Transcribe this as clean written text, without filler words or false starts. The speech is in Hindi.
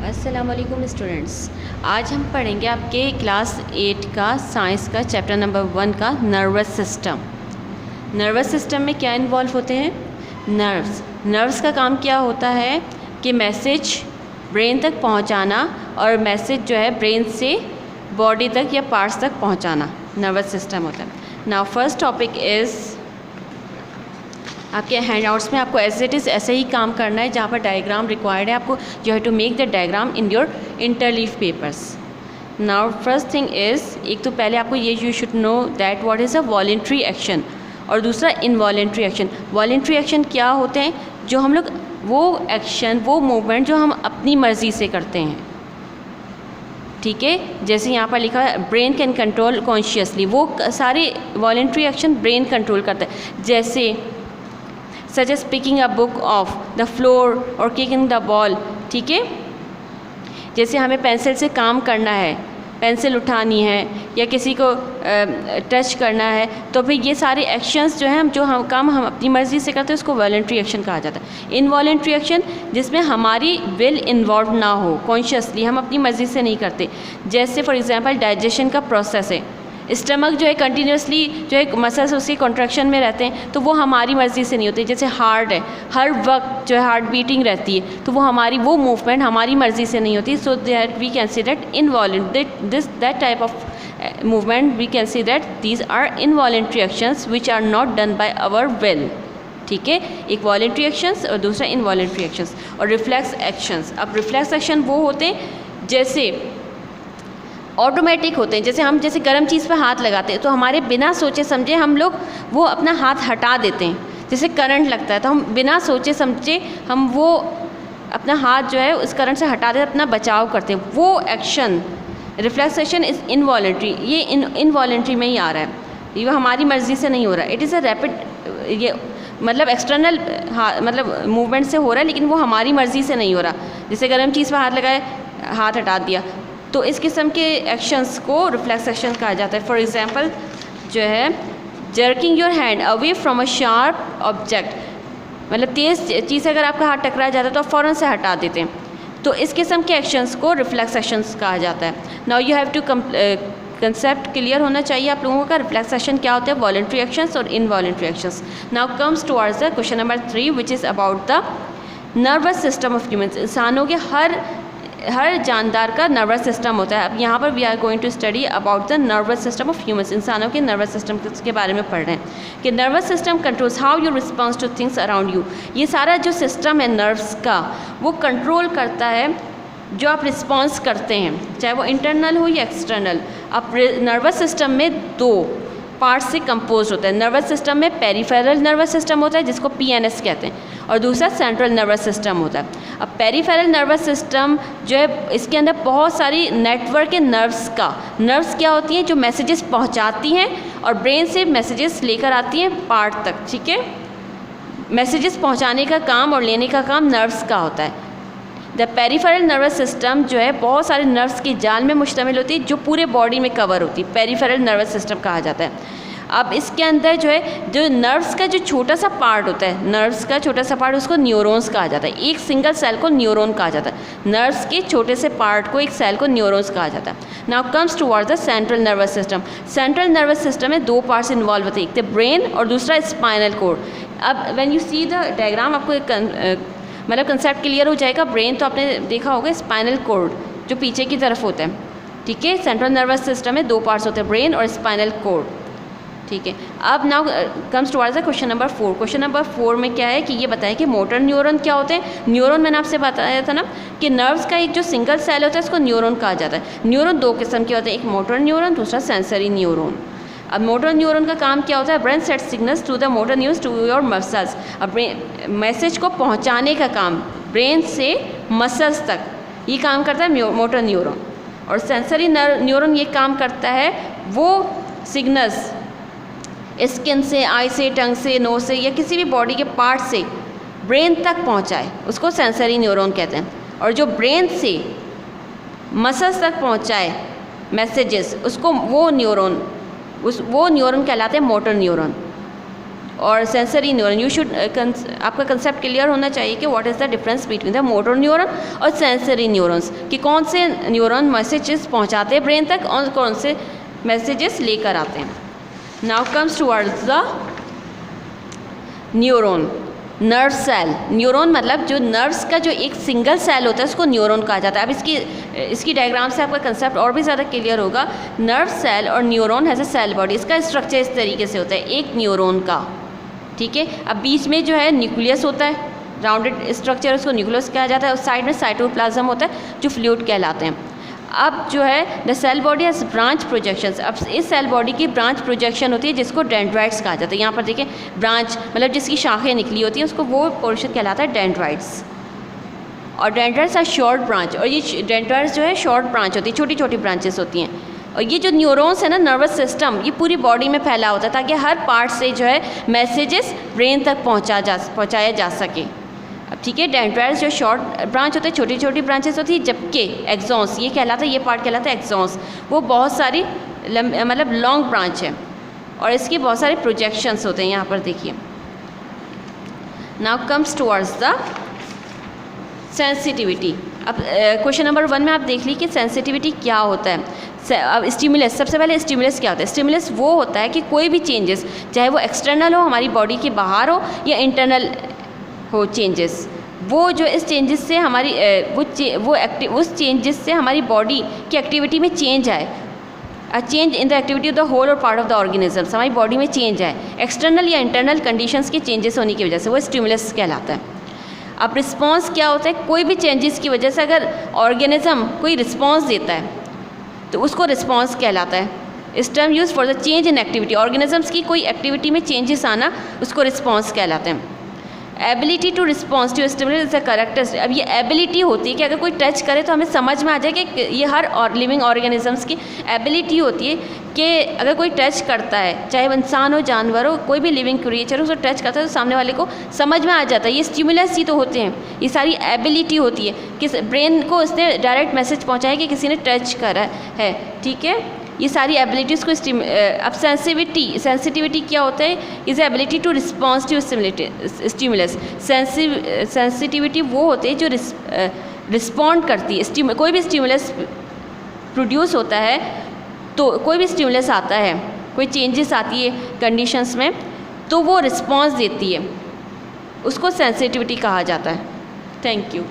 अस्सलामुअलैकुम स्टूडेंट्स, आज हम पढ़ेंगे आपके क्लास 8 का साइंस का चैप्टर नंबर 1 का नर्वस सिस्टम। नर्वस सिस्टम में क्या इन्वॉल्व होते हैं? नर्व्स का काम क्या होता है कि मैसेज ब्रेन तक पहुंचाना और मैसेज जो है ब्रेन से बॉडी तक या पार्ट्स तक पहुंचाना नर्वस सिस्टम होता है। नाउ फर्स्ट टॉपिक इज़, आपके हैंडआउट्स में आपको एज इट इज़ ऐसे ही काम करना है। जहाँ पर डायग्राम रिक्वायर्ड है आपको you have to make the diagram in your interleaf papers. Now first thing is, एक तो पहले आपको ये you should know that what is a voluntary action और दूसरा इनवॉलेंट्री एक्शन। वॉलेंट्री एक्शन क्या होते हैं? जो हम लोग वो एक्शन वो मूवमेंट जो हम अपनी मर्ज़ी से करते हैं, ठीक है। जैसे यहाँ पर लिखा है ब्रेन कैन कंट्रोल कॉन्शियसली, वो सारे वॉलेंट्री एक्शन ब्रेन कंट्रोल करता है। जैसे such as picking a book off the floor और किकिंग द बॉल, ठीक है। जैसे हमें पेंसिल से काम करना है, पेंसिल उठानी है या किसी को टच करना है, तो फिर ये सारे एक्शंस जो हैं हम काम हम अपनी मर्ज़ी से करते हैं उसको वॉलेंट्री एक्शन कहा जाता है। इनवॉलेंट्री एक्शन जिसमें हमारी विल इन्वॉल्व ना हो, कॉन्शियसली हम अपनी मर्ज़ी से नहीं करते। जैसे फॉर एग्जांपल डाइजेशन का प्रोसेस है, स्टमक जो है कंटिन्यूसली जो है मसल्स उसके कॉन्ट्रैक्शन में रहते हैं, तो वो हमारी मर्ज़ी से नहीं होती। जैसे हार्ट है, हर वक्त जो है हार्ट बीटिंग रहती है, तो वो हमारी वो मूवमेंट हमारी मर्ज़ी से नहीं होती। So that we can see that that type of movement we can say that these are involuntary actions which are not done by our will, ठीक है। एक वॉलेंट्री एक्शंस और दूसरा इनवॉलेंट्री एक्शंस। और रिफ्लेक्स एक्शंस, अब रिफ्लेक्स एक्शन वो होते हैं जैसे ऑटोमेटिक होते हैं। जैसे हम जैसे गर्म चीज़ पर हाथ लगाते हैं तो हमारे बिना सोचे समझे हम लोग वो अपना हाथ हटा देते हैं। जैसे करंट लगता है तो हम बिना सोचे समझे हम वो अपना हाथ जो है उस करंट से हटा देते, अपना बचाव करते हैं। वो action reflex action is involuntary, ये इनवॉलेंट्री में ही आ रहा है, ये हमारी मर्ज़ी से नहीं हो रहा है। इट इज़ अ रैपिड, ये मतलब एक्सटर्नल मतलब मूवमेंट से हो रहा है, लेकिन वो हमारी मर्ज़ी से नहीं हो रहा। जैसे गर्म चीज़ पर हाथ लगाए, हाथ हटा दिया, तो इस किस्म के एक्शंस को रिफ्लेक्स एक्शन कहा जाता है। फॉर एग्जांपल जो है jerking your hand away from a sharp object, मतलब तेज़ चीज़ से अगर आपका हाथ टकरा जाता है तो आप फ़ौरन से हटा देते हैं, तो इस किस्म के एक्शंस को रिफ्लेक्स एक्शंस कहा जाता है। Now you have to concept clear होना चाहिए आप लोगों का, रिफ्लेक्स एक्शन क्या होते हैं, वॉलेंट्री एक्शंस और involuntary actions. Now comes towards the question number 3 which is about the nervous system of humans. इंसानों के हर जानदार का नर्वस सिस्टम होता है। अब यहाँ पर we are going to study about the nervous system of humans. इंसानों के नर्वस सिस्टम के बारे में पढ़ रहे हैं कि nervous system controls how you response two things around you. ये सारा जो सिस्टम है नर्व्स का, वो कंट्रोल करता है जो आप रिस्पॉन्स करते हैं, चाहे वो इंटरनल हो या एक्सटर्नल। अब नर्वस सिस्टम में दो पार्ट से कंपोज होता है। नर्वस सिस्टम में पेरिफेरल नर्वस सिस्टम होता है जिसको PNS कहते हैं, और दूसरा सेंट्रल नर्वस सिस्टम होता है। अब पेरिफेरल नर्वस सिस्टम जो है इसके अंदर बहुत सारी नेटवर्क है नर्व्स क्या होती हैं, जो मैसेजेस पहुंचाती हैं और ब्रेन से मैसेजेस लेकर आती हैं पार्ट तक, ठीक है। मैसेजेस पहुंचाने का काम और लेने का काम नर्व्स का होता है। द पेरिफेरल नर्वस सिस्टम जो है बहुत सारे नर्व्स के जाल में मुश्तमिल होती है जो पूरे बॉडी में कवर होती है, पेरिफेरल नर्वस सिस्टम कहा जाता है। अब इसके अंदर जो है जो नर्व्स का जो छोटा सा पार्ट होता है, नर्व्स का छोटा सा पार्ट उसको न्यूरॉन्स कहा जाता है। एक सिंगल सेल को न्यूरॉन कहा जाता है। नर्व्स के छोटे से पार्ट को, एक सेल को न्यूरॉन्स कहा जाता है। Now comes towards the central nervous system. Central nervous system में दो पार्ट्स इन्वॉल्व होते हैं, एक तो ब्रेन और दूसरा स्पाइनल कोर्ड। अब when you see the diagram आपको एक मतलब कंसेप्ट क्लियर हो जाएगा। ब्रेन तो आपने देखा होगा, स्पाइनल कोर्ड जो पीछे की तरफ होता है, ठीक है। सेंट्रल नर्वस सिस्टम में दो पार्ट्स होते हैं, ब्रेन और स्पाइनल कोर्ड, ठीक है। अब now comes towards the question number 4। Question number 4 में क्या है कि ये बताएं कि मोटर न्यूरॉन क्या होते हैं। न्यूरॉन मैंने आपसे बताया था ना कि नर्व्स का एक जो सिंगल सेल होता है उसको न्यूरॉन कहा जाता है। न्यूरॉन दो किस्म के होते हैं, एक मोटर न्यूरॉन, दूसरा सेंसरी न्यूरॉन। अब मोटर न्यूरॉन का काम क्या होता है, brain set signals to the motor neurons to your muscles. अब मैसेज को पहुँचाने का काम ब्रेन से मसल्स तक ये काम करता है मोटर न्यूरॉन। और सेंसरी न्यूरॉन ये काम करता है वो सिग्नल्स स्किन से, आई से, टंग से, नोज से या किसी भी बॉडी के पार्ट से ब्रेन तक पहुंचाए, उसको सेंसरी न्यूरॉन कहते हैं। और जो ब्रेन से मसल्स तक पहुंचाए मैसेजेस, उसको वो न्यूरॉन कहलाते हैं मोटर न्यूरॉन। और सेंसरी न्यूरॉन। यू शुड आपका कंसेप्ट क्लियर होना चाहिए कि what is the difference between the motor neuron और सेंसरी न्यूरॉन्स, कि कौन से न्यूरॉन मैसेजेस पहुंचाते हैं ब्रेन तक और कौन से मैसेजेस लेकर आते हैं। Now comes towards the neuron, nerve cell. Neuron मतलब जो नर्व्स का जो एक सिंगल सेल होता है उसको न्यूरॉन कहा जाता है। अब इसकी डायग्राम से आपका कंसेप्ट और भी ज़्यादा क्लियर होगा। नर्व सेल और neuron has a cell body, इसका स्ट्रक्चर इस तरीके से होता है एक न्यूरॉन का, ठीक है। अब बीच में जो है न्यूक्लियस होता है, राउंडेड स्ट्रक्चर, उसको न्यूक्लियस कहा जाता है। उस साइड में साइटोप्लाज्म होता है जो फ्लूइड कहलाते हैं। अब जो है the cell body has branch projections. अब इस सेल बॉडी की ब्रांच प्रोजेक्शन होती है जिसको डेंड्राइट्स कहा जाता है। यहाँ पर देखिए ब्रांच मतलब जिसकी शाखें निकली होती हैं उसको वो पोर्शन कहलाता है डेंड्राइट्स। और डेंड्राइट्स आर शॉर्ट ब्रांच, और ये डेंड्राइट्स जो है शॉर्ट ब्रांच होती है, छोटी छोटी ब्रांचेस होती हैं। और ये जो न्यूरॉन्स है ना, नर्वस सिस्टम, ये पूरी बॉडी में फैला होता है ताकि हर पार्ट से जो है मैसेजेस ब्रेन तक पहुँचाया जा सके। अब ठीक है, डेंड्राइट्स जो शॉर्ट ब्रांच होते हैं, छोटी छोटी ब्रांचेस होती है, जबकि एक्सॉन्स ये कहलाता है, ये पार्ट कहलाता है एक्सॉन्स, वो बहुत सारी मतलब लॉन्ग ब्रांच है और इसके बहुत सारे प्रोजेक्शंस होते हैं। यहाँ पर देखिए, now comes towards the sensitivity. अब क्वेश्चन नंबर 1 में आप देख ली कि सेंसिटिविटी क्या होता है। अब स्टिमुलस, सबसे पहले स्टिमुलस क्या होता है? स्टिमुलस वो होता है कि कोई भी चेंजेस, चाहे वो एक्सटर्नल हो, हमारी बॉडी के बाहर हो, या इंटरनल हो चेंजेस, वो जो इस चेंजेस से हमारी उस चेंजेस से हमारी बॉडी की एक्टिविटी में चेंज आए, change in the activity of the whole और पार्ट ऑफ द ऑर्गेनिजम्स, हमारी बॉडी में चेंज आए एक्सटर्नल या इंटरनल कंडीशंस के चेंजेस होने की वजह से, वो स्टिमुलस कहलाता है। अब रिस्पॉन्स क्या होता है? कोई भी चेंजेस की वजह से अगर ऑर्गेनिज्म कोई रिस्पॉन्स देता है तो उसको रिस्पॉन्स कहलाता है। इस term use for the change in activity, organisms की कोई एक्टिविटी में चेंजेस आना उसको रिस्पॉन्स कहलाते हैं। Ability to response to stimulus is a characteristic. अब ये एबिलिटी होती है कि अगर कोई टच करे तो हमें समझ में आ जाए कि ये हर लिविंग ऑर्गेनिजम्स की एबिलिटी होती है कि अगर कोई टच करता है, चाहे वो इंसान हो, जानवर हो, कोई भी लिविंग क्रिएचर हो, उसको टच करता है तो सामने वाले को समझ में आ जाता है। ये स्टिमुलस ही तो होते हैं, ये सारी एबिलिटी होती है कि ब्रेन को उसने डायरेक्ट मैसेज पहुँचाया कि किसी ने टच करा है, ठीक है। ये सारी एबिलिटीज़ को अब सेंसिटिविटी क्या होता है? Is ability to response to stimulus. Sensitivity वो होते हैं जो रिस्पॉन्ड करती है। कोई भी स्टिमुलस प्रोड्यूस होता है, तो कोई भी स्टिमुलस आता है, कोई चेंजेस आती है कंडीशंस में, तो वो रिस्पॉन्स देती है, उसको सेंसिटिविटी कहा जाता है। Thank you.